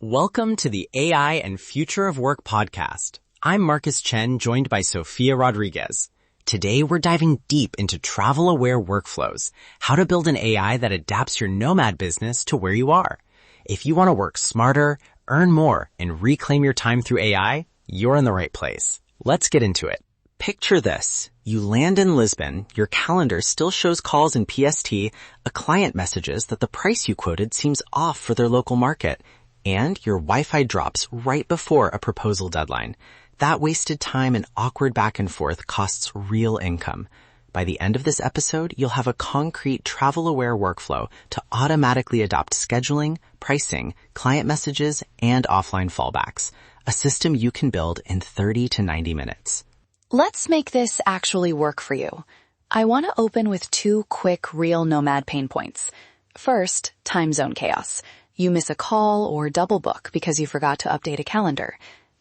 Welcome to the AI and Future of Work podcast. I'm Marcus Chen, joined by Sofia Rodriguez. Today, we're diving deep into travel-aware workflows, how to build an AI that adapts your nomad business to where you are. If you want to work smarter, earn more, and reclaim your time through AI, you're in the right place. Let's get into it. Picture this. You land in Lisbon, your calendar still shows calls in PST, a client messages that the price you quoted seems off for their local market, and your Wi-Fi drops right before a proposal deadline. That wasted time and awkward back and forth costs real income. By the end of this episode, you'll have a concrete travel-aware workflow to automatically adopt scheduling, pricing, client messages, and offline fallbacks. A system you can build in 30 to 90 minutes. Let's make this actually work for you. I want to open with two quick real nomad pain points. First, time zone chaos. You miss a call or double book because you forgot to update a calendar.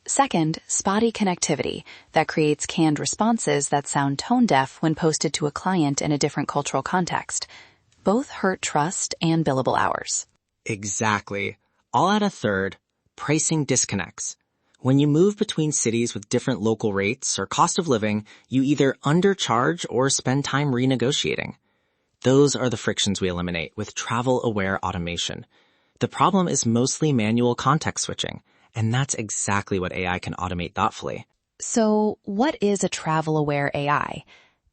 Second, spotty connectivity that creates canned responses that sound tone deaf when posted to a client in a different cultural context. Both hurt trust and billable hours. Exactly. I'll add a third, pricing disconnects. When you move between cities with different local rates or cost of living, you either undercharge or spend time renegotiating. Those are the frictions we eliminate with travel-aware automation. The problem is mostly manual context switching, and that's exactly what AI can automate thoughtfully. So, what is a travel-aware AI?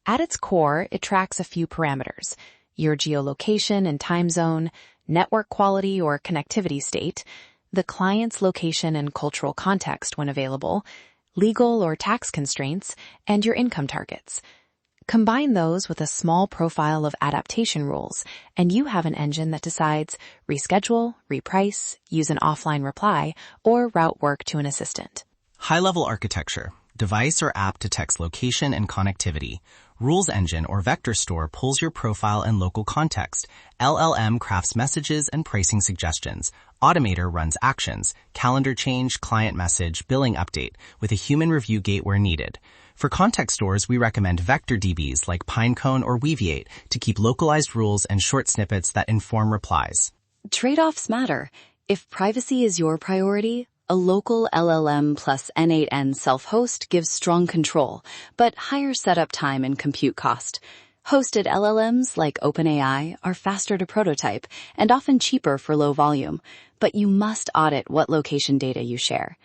At its core, it tracks a few parameters: your geolocation and time zone, network quality or connectivity state, the client's location and cultural context when available, legal or tax constraints, and your income targets. Combine those with a small profile of adaptation rules, and you have an engine that decides reschedule, reprice, use an offline reply, or route work to an assistant. High-level architecture. Device or app detects location and connectivity. Rules engine or vector store pulls your profile and local context. LLM crafts messages and pricing suggestions. Automator runs actions, calendar change, client message, billing update, with a human review gate where needed. For context stores, we recommend vector DBs like Pinecone or Weaviate to keep localized rules and short snippets that inform replies. Trade-offs matter. If privacy is your priority, a local LLM plus N8N self-host gives strong control, but higher setup time and compute cost. Hosted LLMs like OpenAI are faster to prototype and often cheaper for low volume, but you must audit what location data you share.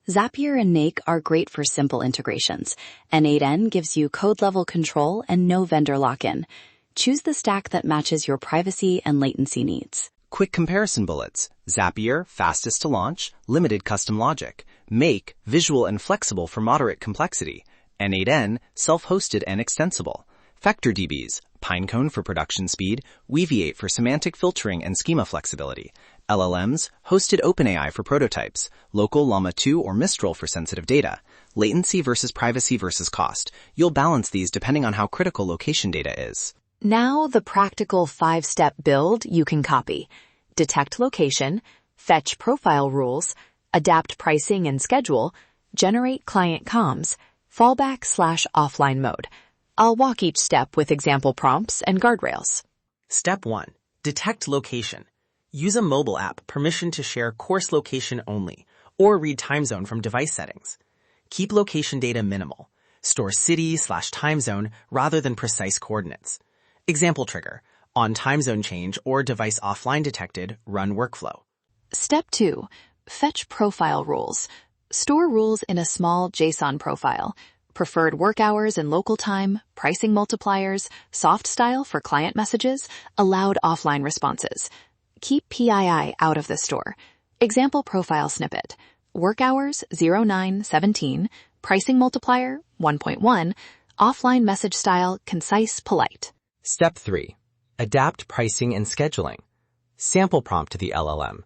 Zapier and Nake are great for simple integrations. N8N gives you code-level control and no vendor lock-in. Choose the stack that matches your privacy and latency needs. Quick comparison bullets. Zapier, fastest to launch, limited custom logic. Make, visual and flexible for moderate complexity. N8N, self-hosted and extensible. Vector DBs, Pinecone for production speed, Weaviate for semantic filtering and schema flexibility. LLMs, hosted OpenAI for prototypes, local Llama 2 or Mistral for sensitive data. Latency versus privacy versus cost. You'll balance these depending on how critical location data is. Now the practical 5-step build you can copy. Detect location, fetch profile rules, adapt pricing and schedule, generate client comms, fallback/offline mode. I'll walk each step with example prompts and guardrails. Step 1. Detect location. Use a mobile app permission to share course location only, or read time zone from device settings. Keep location data minimal. Store city/time zone rather than precise coordinates. Example trigger. On time zone change or device offline detected, run workflow. Step 2. Fetch profile rules. Store rules in a small JSON profile. Preferred work hours and local time, pricing multipliers, soft style for client messages, allowed offline responses. Keep PII out of the store. Example profile snippet. Work hours 0917, pricing multiplier 1.1, offline message style concise polite. Step 3. Adapt pricing and scheduling. Sample prompt to the LLM.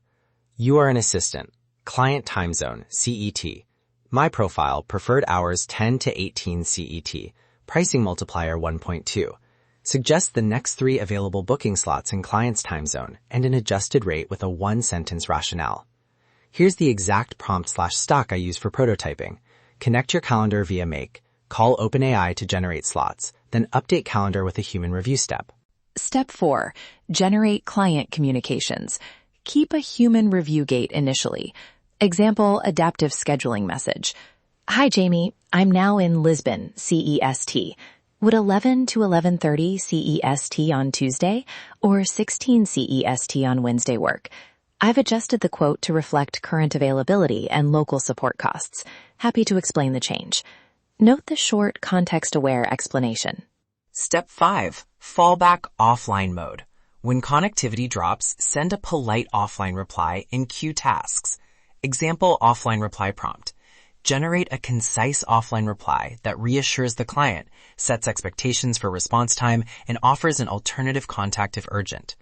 You are an assistant. Client time zone, CET. My profile, preferred hours 10 to 18 CET. Pricing multiplier 1.2. Suggest the next 3 available booking slots in client's time zone and an adjusted rate with a 1-sentence rationale. Here's the exact prompt/stock I use for prototyping. Connect your calendar via Make. Call OpenAI to generate slots, then update calendar with a human review step. Step 4. Generate client communications. keep a human review gate initially. Example, adaptive scheduling message. Hi, Jamie. I'm now in Lisbon, CEST. Would 11 to 11:30 CEST on Tuesday or 16 CEST on Wednesday work? I've adjusted the quote to reflect current availability and local support costs. Happy to explain the change. Note the short, context-aware explanation. Step 5. Fallback offline mode. When connectivity drops, send a polite offline reply in queue tasks. Example offline reply prompt. Generate a concise offline reply that reassures the client, sets expectations for response time, and offers an alternative contact if urgent.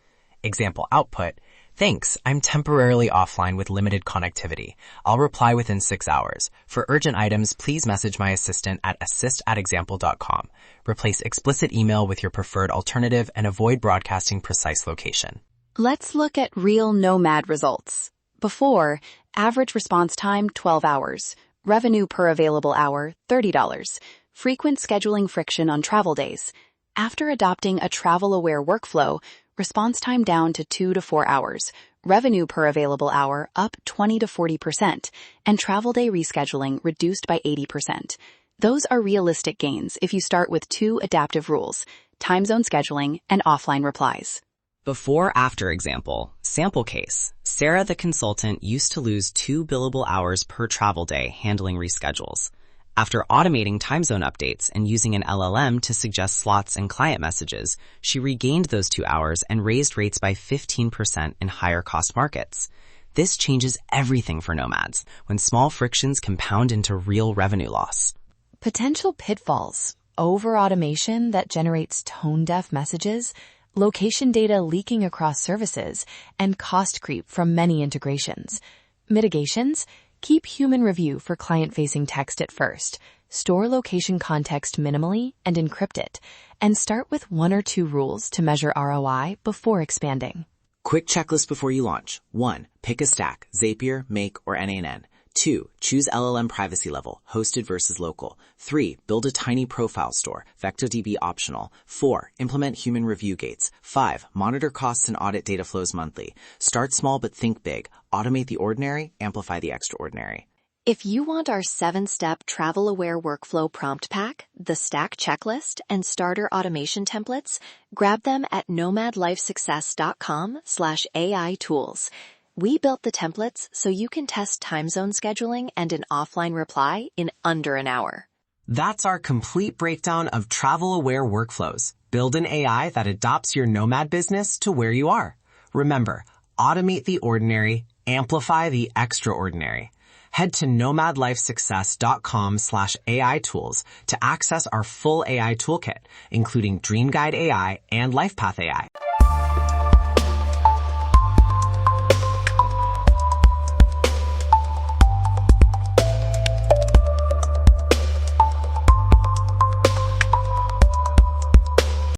Example output. Thanks, I'm temporarily offline with limited connectivity. I'll reply within 6 hours. For urgent items, please message my assistant at assist@example.com. Replace explicit email with your preferred alternative and avoid broadcasting precise location. Let's look at real Nomad results. Before, average response time 12 hours. Revenue per available hour, $30. Frequent scheduling friction on travel days. After adopting a travel-aware workflow, response time down to 2 to 4 hours. Revenue per available hour up 20 to 40%, and travel day rescheduling reduced by 80%. Those are realistic gains if you start with 2 adaptive rules, time zone scheduling and offline replies. Before-after example, sample case. Sarah, the consultant, used to lose 2 billable hours per travel day handling reschedules. After automating time zone updates and using an LLM to suggest slots and client messages, she regained those 2 hours and raised rates by 15% in higher cost markets. This changes everything for nomads when small frictions compound into real revenue loss. Potential pitfalls: over-automation that generates tone-deaf messages, location data leaking across services, and cost creep from many integrations. Mitigations: keep human review for client-facing text at first, store location context minimally and encrypt it, and start with 1 or 2 rules to measure ROI before expanding. Quick checklist before you launch. 1. Pick a stack, Zapier, Make, or NANN. 2. Choose LLM privacy level, hosted versus local. 3. Build a tiny profile store, VectorDB optional. 4. Implement human review gates. 5. Monitor costs and audit data flows monthly. Start small but think big. Automate the ordinary, amplify the extraordinary. If you want our 7-step travel-aware workflow prompt pack, the stack checklist, and starter automation templates, grab them at nomadlifesuccess.com/AI tools. We built the templates so you can test time zone scheduling and an offline reply in under an hour. That's our complete breakdown of travel-aware workflows. Build an AI that adopts your nomad business to where you are. Remember, automate the ordinary, amplify the extraordinary. Head to nomadlifesuccess.com/AI tools to access our full AI toolkit, including Dream Guide AI and LifePath AI.